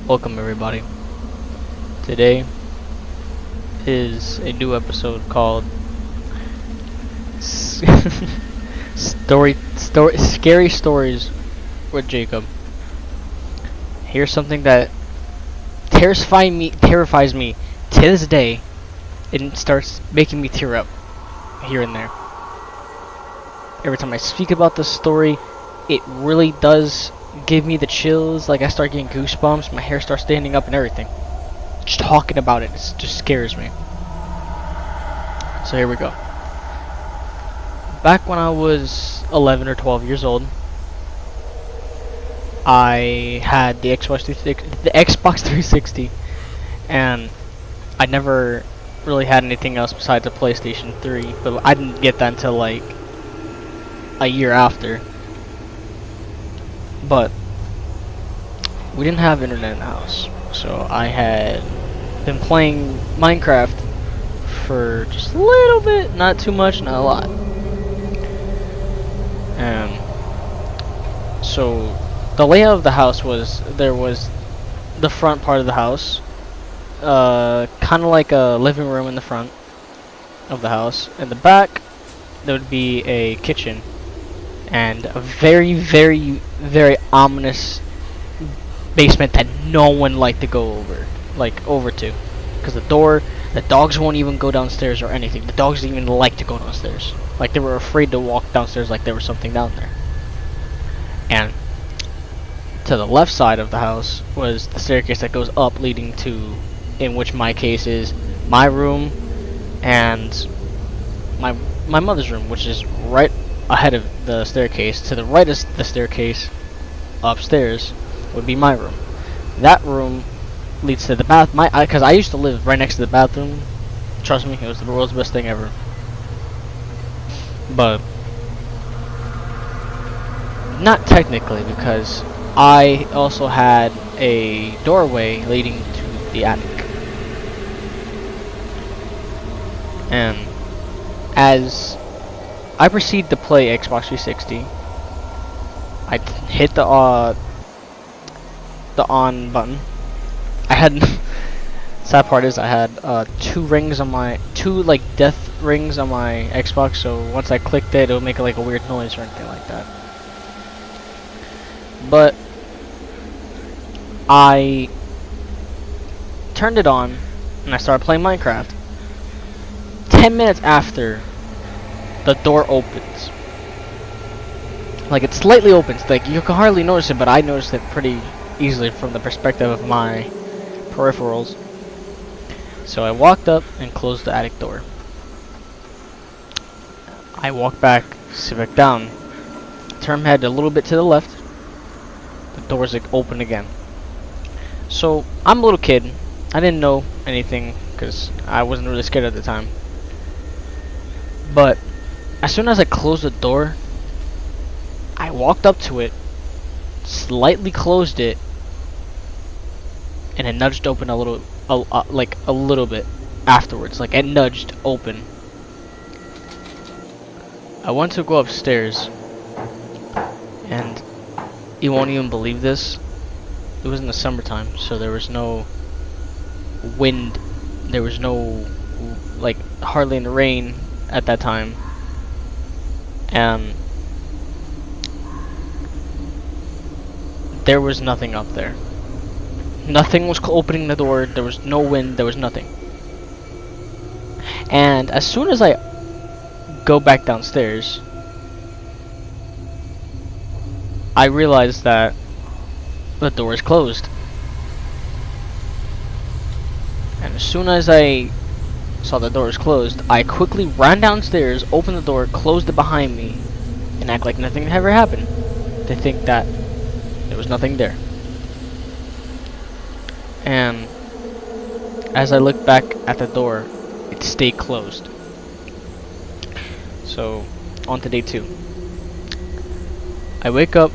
Welcome everybody. Today is a new episode called Scary Stories with Jacob. Here's something that terrifies me to this day, and starts making me tear up here and there. Every time I speak about this story, it really does give me the chills. Like, I start getting goosebumps, my hair starts standing up and everything. Just talking about it just scares me. So here we go. Back when I was 11 or 12 years old, I had the Xbox 360, and I never really had anything else besides a PlayStation 3, but I didn't get that until like a year after. But we didn't have internet in the house, so I had been playing Minecraft for just a little bit, not too much, not a lot. And so the layout of the house was, there was the front part of the house, kind of like a living room in the front of the house. In the back, there would be a kitchen and a very, very, very ominous basement that no one liked to go over to, because the dogs won't even go downstairs or anything. The dogs didn't even like to go downstairs. Like, they were afraid to walk downstairs, like there was something down there. And to the left side of the house was the staircase that goes up, leading to, in which my case is my room and my mother's room, which is right ahead of the staircase. To the right of the staircase upstairs would be my room. That room leads to the bath. Because I used to live right next to the bathroom. Trust me, it was the world's best thing ever. But not technically, because I also had a doorway leading to the attic. And as I proceed to play Xbox 360, I hit the on button. I had sad part is I had two like death rings on my Xbox, so once I clicked it, it'll make like a weird noise or anything like that. But I turned it on and I started playing Minecraft. 10 minutes after, the door opens. Like, it slightly opens, like you can hardly notice it, but I noticed it pretty easily from the perspective of my peripherals. So I walked up and closed the attic door. I walked back, sit back down, turn my head a little bit to the left. The door's like open again. So I'm a little kid. I didn't know anything because I wasn't really scared at the time. But as soon as I closed the door, I walked up to it, slightly closed it, and it nudged open a little bit afterwards. Like, it nudged open. I went to go upstairs, and you won't even believe this. It was in the summertime, so there was no wind. There was no, like, hardly any rain at that time. And there was nothing up there. Nothing was opening the door. There was no wind. There was nothing. And as soon as I go back downstairs, I realized that the door is closed. And as soon as I saw the door is closed, I quickly ran downstairs, opened the door, closed it behind me, and act like nothing had ever happened, to think that there was nothing there. And as I looked back at the door, it stayed closed. So, on to day 2. I wake up,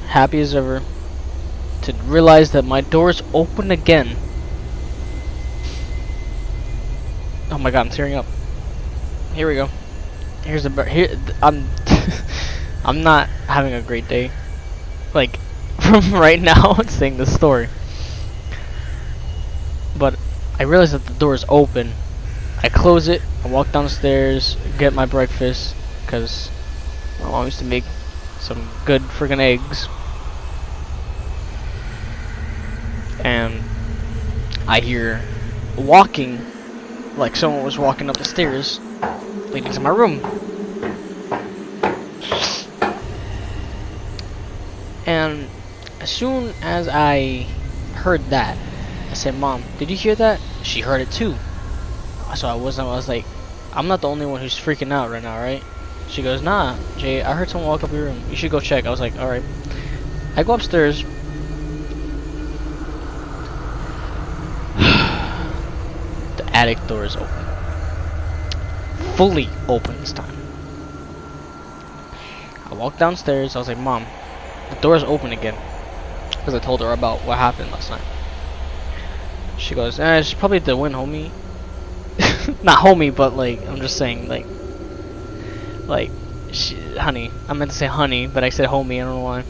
happy as ever, to realize that my door is open again. Oh my god, I'm tearing up. Here we go. Here's the here. I'm not having a great day. Like, from right now, saying this story. But I realized that the door is open. I close it, I walk downstairs, get my breakfast, because my mom used to make some good friggin' eggs. And I hear walking, like someone was walking up the stairs, leading to my room. And as soon as I heard that, I said, "Mom, did you hear that?" She heard it too. So I was like, I'm not the only one who's freaking out right now, right? She goes, "Nah, Jay, I heard someone walk up your room. You should go check." I was like, alright. I go upstairs. The attic door is open. Fully open this time. I walk downstairs. I was like, "Mom, the door is open again." Because I told her about what happened last night. She goes, "It's probably the wind, homie." Not homie, but like, I'm just saying, like, honey. I meant to say honey, but I said homie, I don't know why.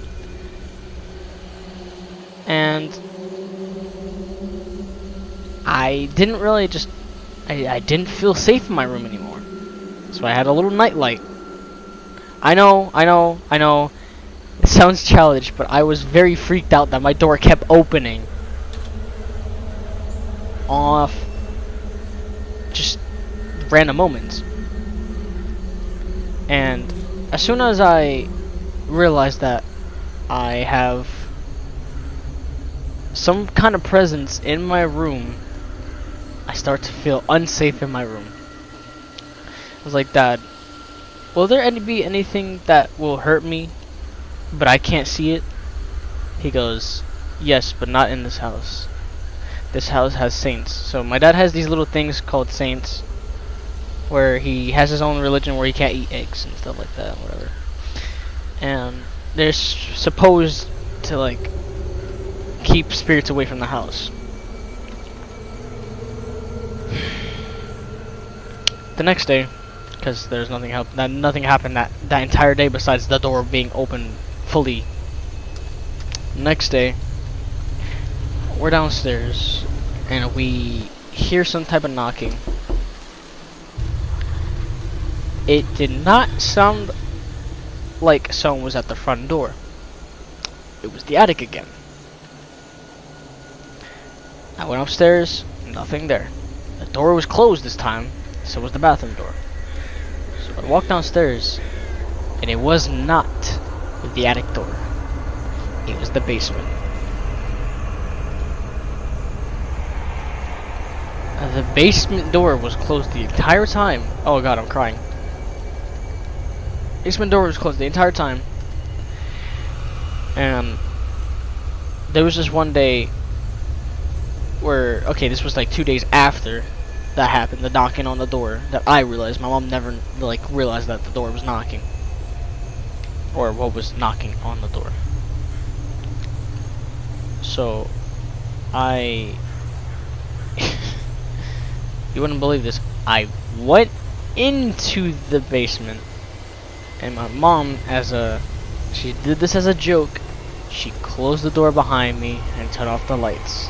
And I didn't really I didn't feel safe in my room anymore. So I had a little nightlight. I know. It sounds childish, but I was very freaked out that my door kept opening. Off. Just random moments. And as soon as I realized that I have some kind of presence in my room, I start to feel unsafe in my room. I was like, "Dad, will there be anything that will hurt me, but I can't see it?" He goes, "Yes, but not in this house. This house has saints." So my dad has these little things called saints, where he has his own religion where he can't eat eggs and stuff like that, whatever. And they're supposed to, like, keep spirits away from the house. The next day, because there's nothing nothing happened that entire day besides the door being open fully. Next day, we're downstairs and we hear some type of knocking. It did not sound like someone was at the front door. It was the attic again. I went upstairs, nothing there. The door was closed this time, so was the bathroom door. So I walked downstairs, and it was not the attic door. It was the basement. The basement door was closed the entire time. Oh god, I'm crying. Basement door was closed the entire time. And there was this one day where, okay, this was like 2 days after that happened, the knocking on the door, that I realized. My mom never, like, realized that the door was knocking. Or what was knocking on the door. So, you wouldn't believe this, I went into the basement, and my mom, she did this as a joke, she closed the door behind me and turned off the lights.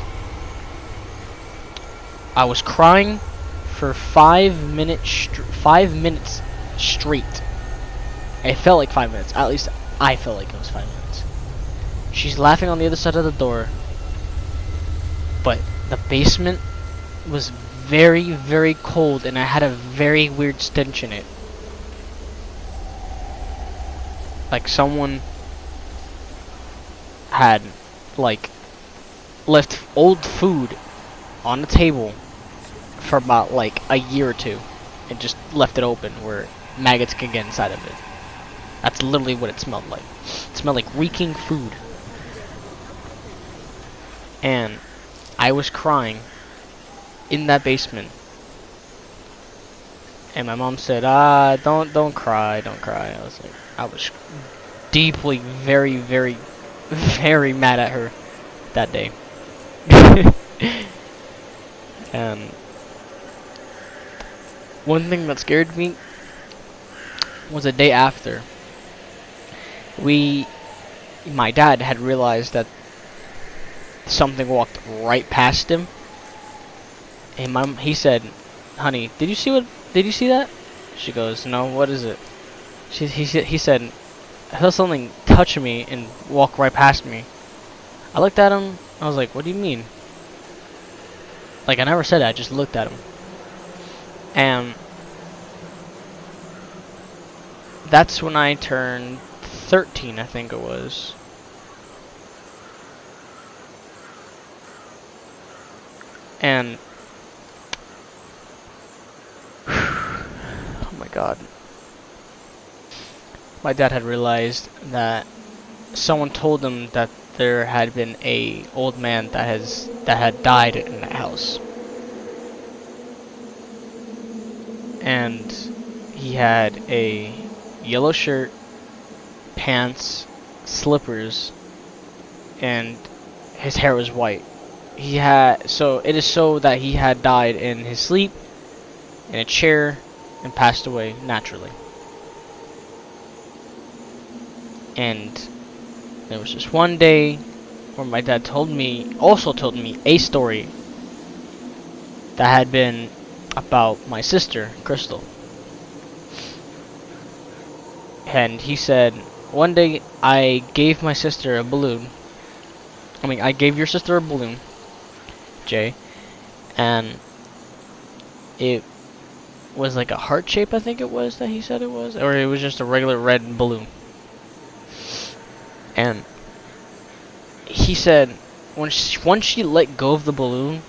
I was crying for 5 minutes straight. It felt like 5 minutes. At least I felt like it was 5 minutes. She's laughing on the other side of the door, but the basement was very, very cold, and I had a very weird stench in it. Like someone had, like, left old food on the table for about like a year or two and just left it open where maggots can get inside of it. That's literally what it smelled like. It smelled like reeking food. And I was crying in that basement. And my mom said, don't cry, don't cry. I was deeply, very, very, very mad at her that day. And one thing that scared me was the day after. My dad had realized that something walked right past him, And he said, "Honey, did you see that?" She goes, "No, what is it?" He said, "I felt something touch me and walk right past me." I looked at him. I was like, "What do you mean?" Like, I never said it. I just looked at him. And that's when I turned 13, I think it was. And oh my god. My dad had realized that someone told him that there had been a old man that had died in that house. And he had a yellow shirt, pants, slippers, and his hair was white. It is so that he had died in his sleep in a chair and passed away naturally. And there was just one day where my dad also told me a story that had been about my sister, Crystal. And he said, one day I gave my sister a balloon. I gave your sister a balloon, Jay, and it was like a heart shape, I think it was, that he said it was, or it was just a regular red balloon. And he said, once she let go of the balloon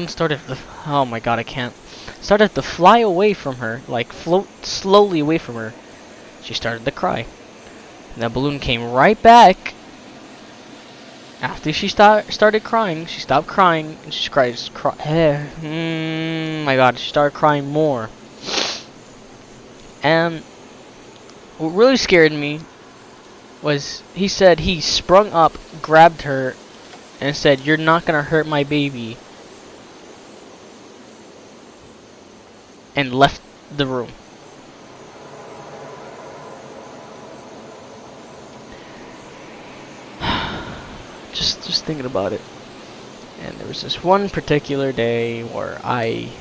started to, oh my god, I can't, started to fly away from her, like float slowly away from her. She started to cry. And the balloon came right back. After she started crying, she stopped crying, and she my god, she started crying more. And what really scared me was, he said he sprung up, grabbed her, and said, "You're not gonna hurt my baby," and left the room. Just thinking about it. And there was this one particular day where I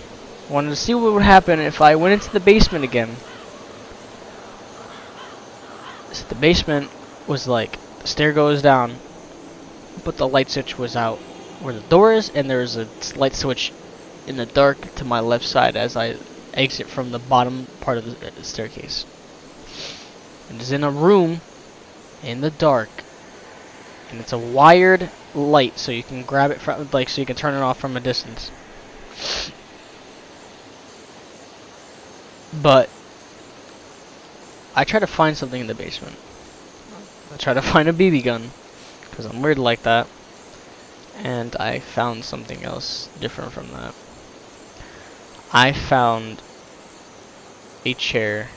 wanted to see what would happen if I went into the basement again. So the basement was like, the stair goes down, but the light switch was out where the door is, and there's a light switch in the dark to my left side as I exit from the bottom part of the staircase. And it's in a room in the dark, and it's a wired light, so you can grab it from, like, so you can turn it off from a distance. But I try to find something in the basement. I try to find a BB gun, because I'm weird like that. And I found something else different from that. I found a chair,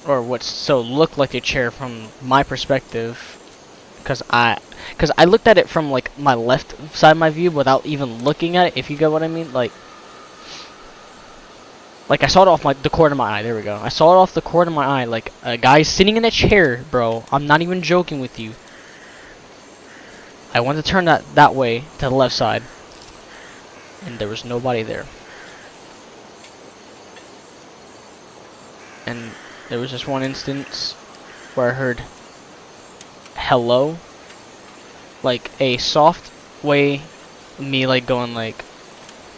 or what looked like a chair from my perspective, because I looked at it from like my left side of my view without even looking at it, if you get what I mean. Like I saw it off the corner of my eye. There we go. I saw it off the corner of my eye, like a guy sitting in a chair, bro. I'm not even joking with you. I wanted to turn that way to the left side, and there was nobody there. And there was just one instance where I heard hello, like a soft way, me like going like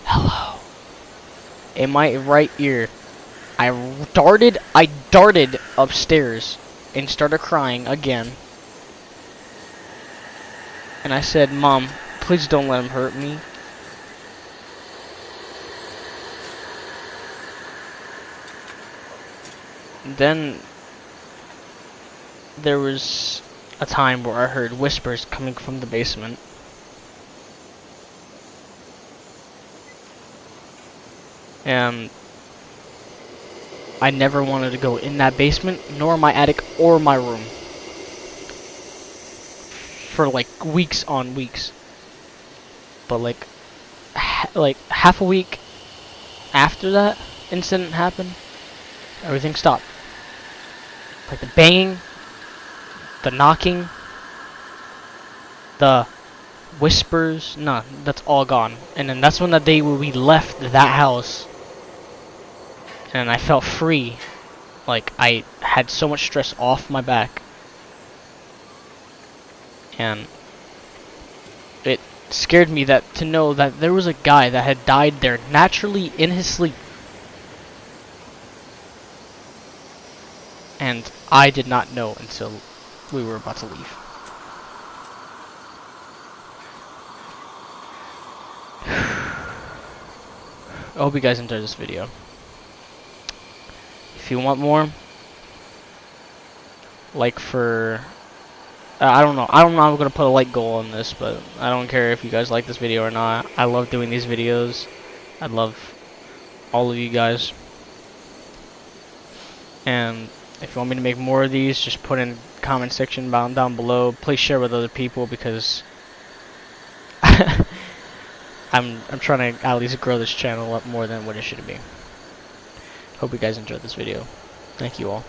hello in my right ear. I darted upstairs and started crying again. And I said, "Mom, please don't let him hurt me." Then there was a time where I heard whispers coming from the basement. And I never wanted to go in that basement, nor my attic or my room, for like weeks on weeks. But like half a week after that incident happened, everything stopped. Like the banging, the knocking, the whispers, no, that's all gone. And then that's when the day where we left that house, and I felt free. Like, I had so much stress off my back, and it scared me that to know that there was a guy that had died there naturally in his sleep, and I did not know until we were about to leave. I hope you guys enjoyed this video. If you want more, like for I don't know. I'm gonna put a like goal on this, but I don't care if you guys like this video or not. I love doing these videos. I love all of you guys. And if you want me to make more of these, just put in comment section down below. Please share with other people because I'm trying to at least grow this channel up more than what it should be. Hope you guys enjoyed this video. Thank you all.